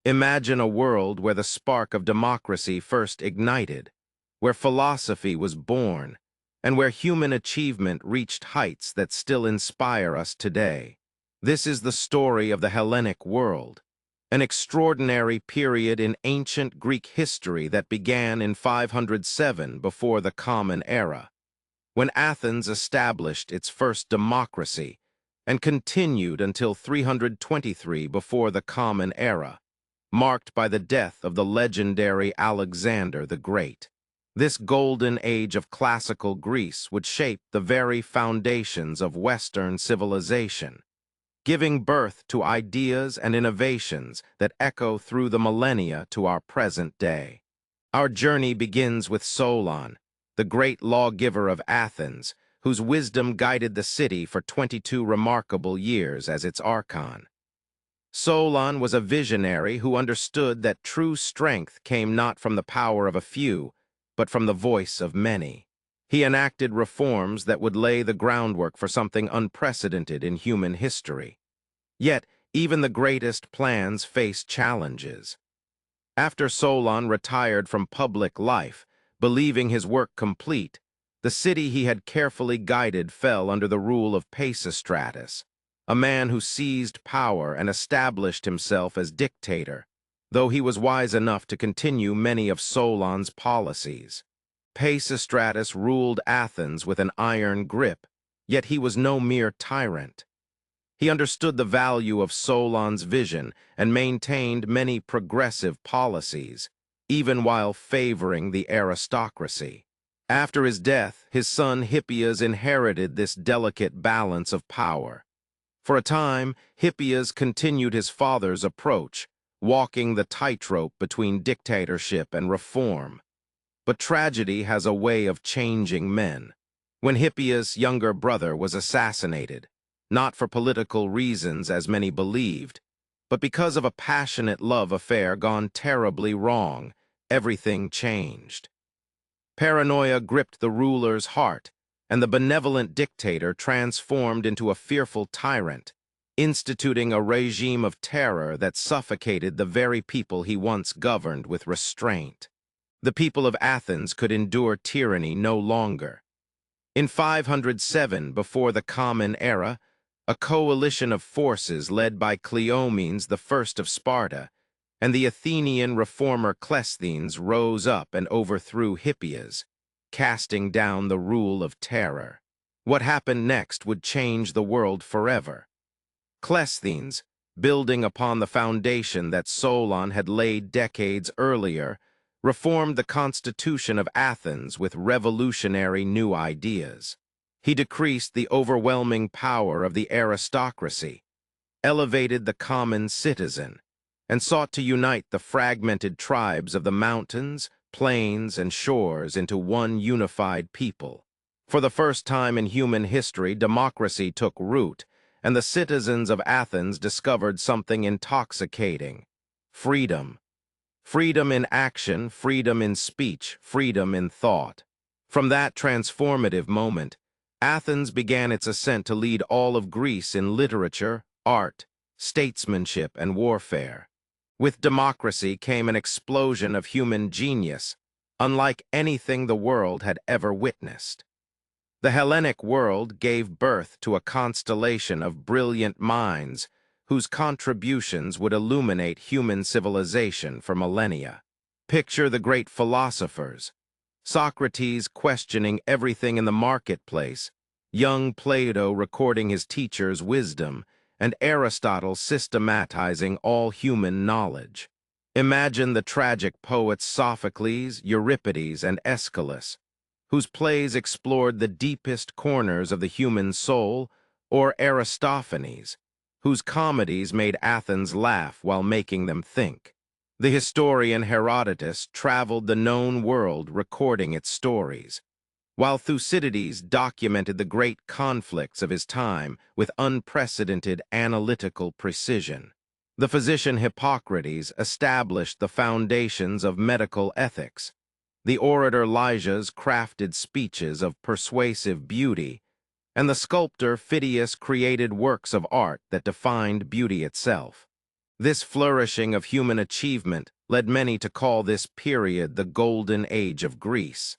Imagine a world where the spark of democracy first ignited, where philosophy was born, and where human achievement reached heights that still inspire us today. This is the story of the Hellenic world, an extraordinary period in ancient Greek history that began in 507 before the Common Era, when Athens established its first democracy and continued until 323 before the Common Era, marked by the death of the legendary Alexander the Great. This golden age of classical Greece would shape the very foundations of Western civilization, giving birth to ideas and innovations that echo through the millennia to our present day. Our journey begins with Solon, the great lawgiver of Athens, whose wisdom guided the city for 22 remarkable years as its archon. Solon was a visionary who understood that true strength came not from the power of a few, but from the voice of many. He enacted reforms that would lay the groundwork for something unprecedented in human history. Yet, even the greatest plans face challenges. After Solon retired from public life, believing his work complete, the city he had carefully guided fell under the rule of Pisistratus, a man who seized power and established himself as dictator, though he was wise enough to continue many of Solon's policies. Pisistratus ruled Athens with an iron grip, yet he was no mere tyrant. He understood the value of Solon's vision and maintained many progressive policies, even while favoring the aristocracy. After his death, his son Hippias inherited this delicate balance of power. For a time, Hippias continued his father's approach, walking the tightrope between dictatorship and reform. But tragedy has a way of changing men. When Hippias' younger brother was assassinated, not for political reasons as many believed, but because of a passionate love affair gone terribly wrong, everything changed. Paranoia gripped the ruler's heart, and the benevolent dictator transformed into a fearful tyrant, instituting a regime of terror that suffocated the very people he once governed with restraint. The people of Athens could endure tyranny no longer. In 507 before the Common Era, a coalition of forces led by Cleomenes I of Sparta and the Athenian reformer Cleisthenes rose up and overthrew Hippias, casting down the rule of terror. What happened next would change the world forever. Cleisthenes, building upon the foundation that Solon had laid decades earlier, reformed the constitution of Athens with revolutionary new ideas. He decreased the overwhelming power of the aristocracy, elevated the common citizen, and sought to unite the fragmented tribes of the mountains, plains, and shores into one unified people. For the first time in human history, democracy took root, and the citizens of Athens discovered something intoxicating: freedom. Freedom in action, freedom in speech, freedom in thought. From that transformative moment, Athens began its ascent to lead all of Greece in literature, art, statesmanship, and warfare. With democracy came an explosion of human genius, unlike anything the world had ever witnessed. The Hellenic world gave birth to a constellation of brilliant minds whose contributions would illuminate human civilization for millennia. Picture the great philosophers: Socrates questioning everything in the marketplace, young Plato recording his teacher's wisdom, and Aristotle systematizing all human knowledge. Imagine the tragic poets Sophocles, Euripides, and Aeschylus, whose plays explored the deepest corners of the human soul, or Aristophanes, whose comedies made Athens laugh while making them think. The historian Herodotus traveled the known world recording its stories, while Thucydides documented the great conflicts of his time with unprecedented analytical precision. The physician Hippocrates established the foundations of medical ethics. The orator Lysias crafted speeches of persuasive beauty, and the sculptor Phidias created works of art that defined beauty itself. This flourishing of human achievement led many to call this period the Golden Age of Greece.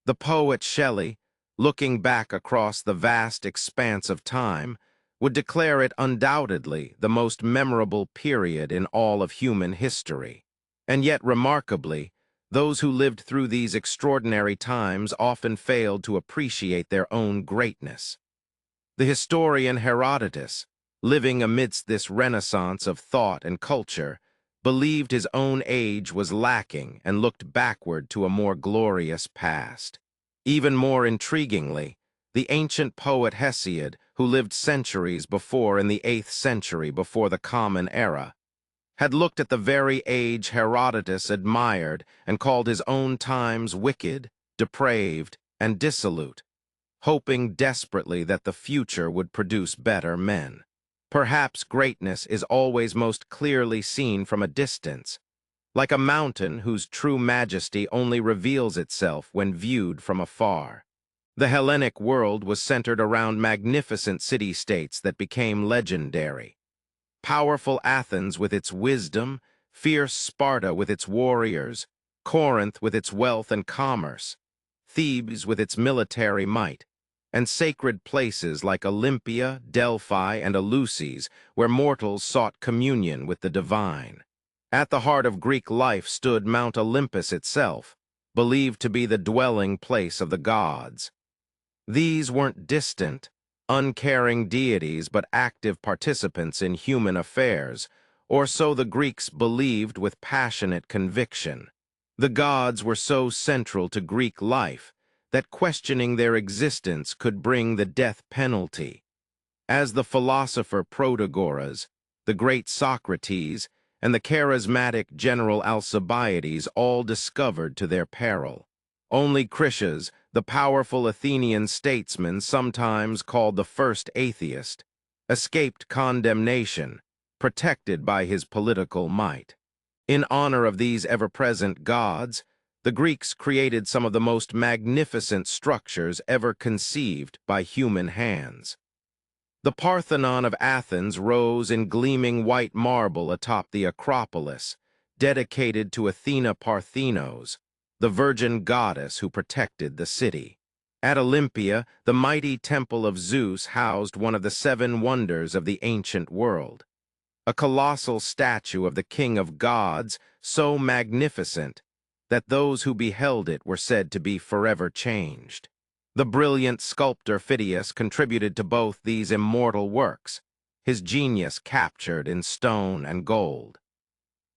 The poet Shelley, looking back across the vast expanse of time, would declare it undoubtedly the most memorable period in all of human history. And yet, remarkably, those who lived through these extraordinary times often failed to appreciate their own greatness. The historian Herodotus, living amidst this renaissance of thought and culture, believed his own age was lacking and looked backward to a more glorious past. Even more intriguingly, the ancient poet Hesiod, who lived centuries before in the 8th century before the Common Era, had looked at the very age Herodotus admired and called his own times wicked, depraved, and dissolute, hoping desperately that the future would produce better men. Perhaps greatness is always most clearly seen from a distance, like a mountain whose true majesty only reveals itself when viewed from afar. The Hellenic world was centered around magnificent city-states that became legendary. Powerful Athens with its wisdom, fierce Sparta with its warriors, Corinth with its wealth and commerce, Thebes with its military might, and sacred places like Olympia, Delphi, and Eleusis, where mortals sought communion with the divine. At the heart of Greek life stood Mount Olympus itself, believed to be the dwelling place of the gods. These weren't distant, uncaring deities but active participants in human affairs, or so the Greeks believed with passionate conviction. The gods were so central to Greek life that questioning their existence could bring the death penalty. As the philosopher Protagoras, the great Socrates, and the charismatic general Alcibiades all discovered to their peril. Only Critias, the powerful Athenian statesman sometimes called the first atheist, escaped condemnation, protected by his political might. In honor of these ever-present gods, the Greeks created some of the most magnificent structures ever conceived by human hands. The Parthenon of Athens rose in gleaming white marble atop the Acropolis, dedicated to Athena Parthenos, the virgin goddess who protected the city. At Olympia, the mighty temple of Zeus housed one of the 7 wonders of the ancient world, a colossal statue of the king of gods so magnificent that those who beheld it were said to be forever changed. The brilliant sculptor Phidias contributed to both these immortal works, his genius captured in stone and gold.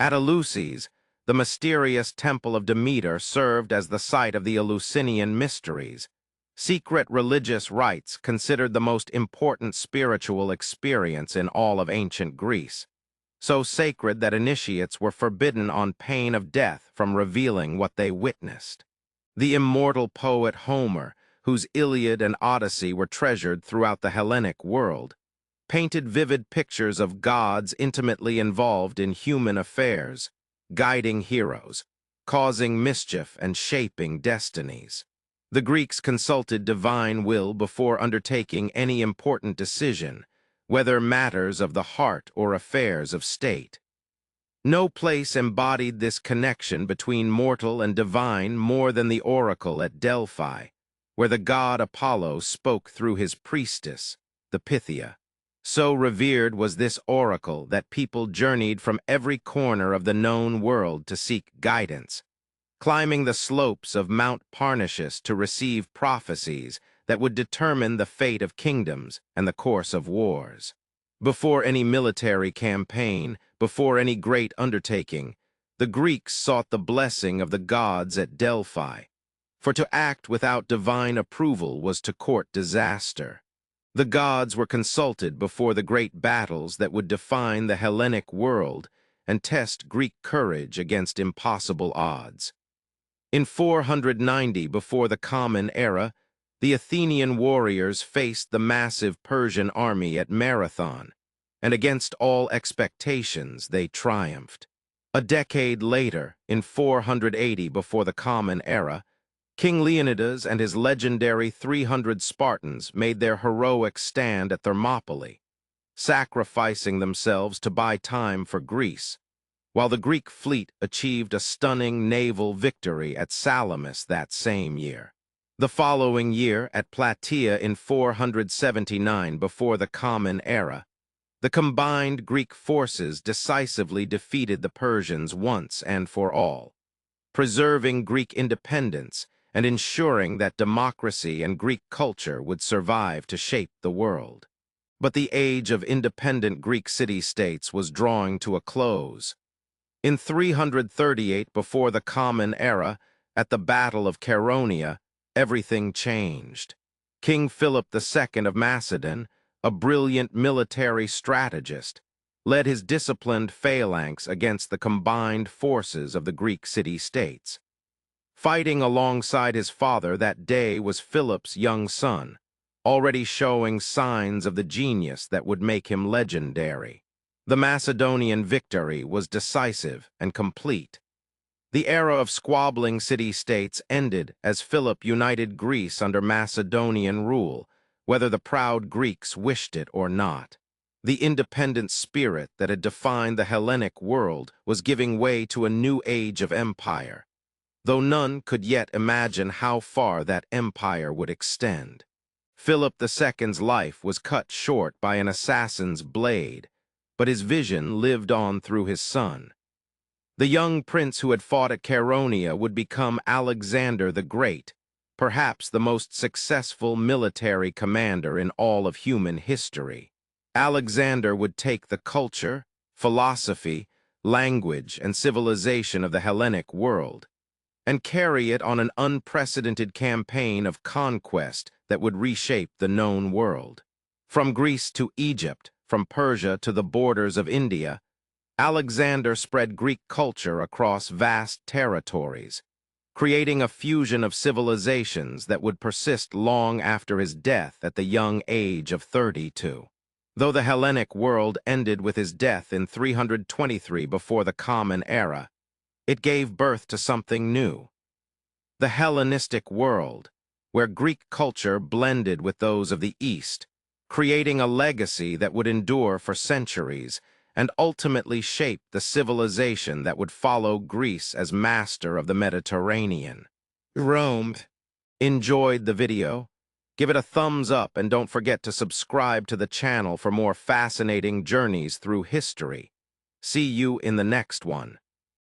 At Eleusis, the mysterious temple of Demeter served as the site of the Eleusinian mysteries, secret religious rites considered the most important spiritual experience in all of ancient Greece, so sacred that initiates were forbidden on pain of death from revealing what they witnessed. The immortal poet Homer, whose Iliad and Odyssey were treasured throughout the Hellenic world, painted vivid pictures of gods intimately involved in human affairs, guiding heroes, causing mischief and shaping destinies. The Greeks consulted divine will before undertaking any important decision, whether matters of the heart or affairs of state. No place embodied this connection between mortal and divine more than the oracle at Delphi, where the god Apollo spoke through his priestess, the Pythia. So revered was this oracle that people journeyed from every corner of the known world to seek guidance, climbing the slopes of Mount Parnassus to receive prophecies that would determine the fate of kingdoms and the course of wars. Before any military campaign, before any great undertaking, the Greeks sought the blessing of the gods at Delphi, for to act without divine approval was to court disaster. The gods were consulted before the great battles that would define the Hellenic world and test Greek courage against impossible odds. In 490 before the Common Era, the Athenian warriors faced the massive Persian army at Marathon, and against all expectations they triumphed. A decade later, in 480 before the Common Era, King Leonidas and his legendary 300 Spartans made their heroic stand at Thermopylae, sacrificing themselves to buy time for Greece, while the Greek fleet achieved a stunning naval victory at Salamis that same year. The following year, at Plataea in 479 before the Common Era, the combined Greek forces decisively defeated the Persians once and for all, preserving Greek independence and ensuring that democracy and Greek culture would survive to shape the world. But the age of independent Greek city-states was drawing to a close. In 338 before the Common Era, at the Battle of Chaeronea, everything changed. King Philip II of Macedon, a brilliant military strategist, led his disciplined phalanx against the combined forces of the Greek city-states. Fighting alongside his father that day was Philip's young son, already showing signs of the genius that would make him legendary. The Macedonian victory was decisive and complete. The era of squabbling city-states ended as Philip united Greece under Macedonian rule, whether the proud Greeks wished it or not. The independent spirit that had defined the Hellenic world was giving way to a new age of empire, though none could yet imagine how far that empire would extend. Philip II's life was cut short by an assassin's blade, but his vision lived on through his son. The young prince who had fought at Chaeronea would become Alexander the Great, perhaps the most successful military commander in all of human history. Alexander would take the culture, philosophy, language, and civilization of the Hellenic world and carry it on an unprecedented campaign of conquest that would reshape the known world. From Greece to Egypt, from Persia to the borders of India, Alexander spread Greek culture across vast territories, creating a fusion of civilizations that would persist long after his death at the young age of 32. Though the Hellenic world ended with his death in 323 before the Common Era, it gave birth to something new. The Hellenistic world, where Greek culture blended with those of the East, creating a legacy that would endure for centuries and ultimately shape the civilization that would follow Greece as master of the Mediterranean. Rome. Enjoyed the video? Give it a thumbs up and don't forget to subscribe to the channel for more fascinating journeys through history. See you in the next one.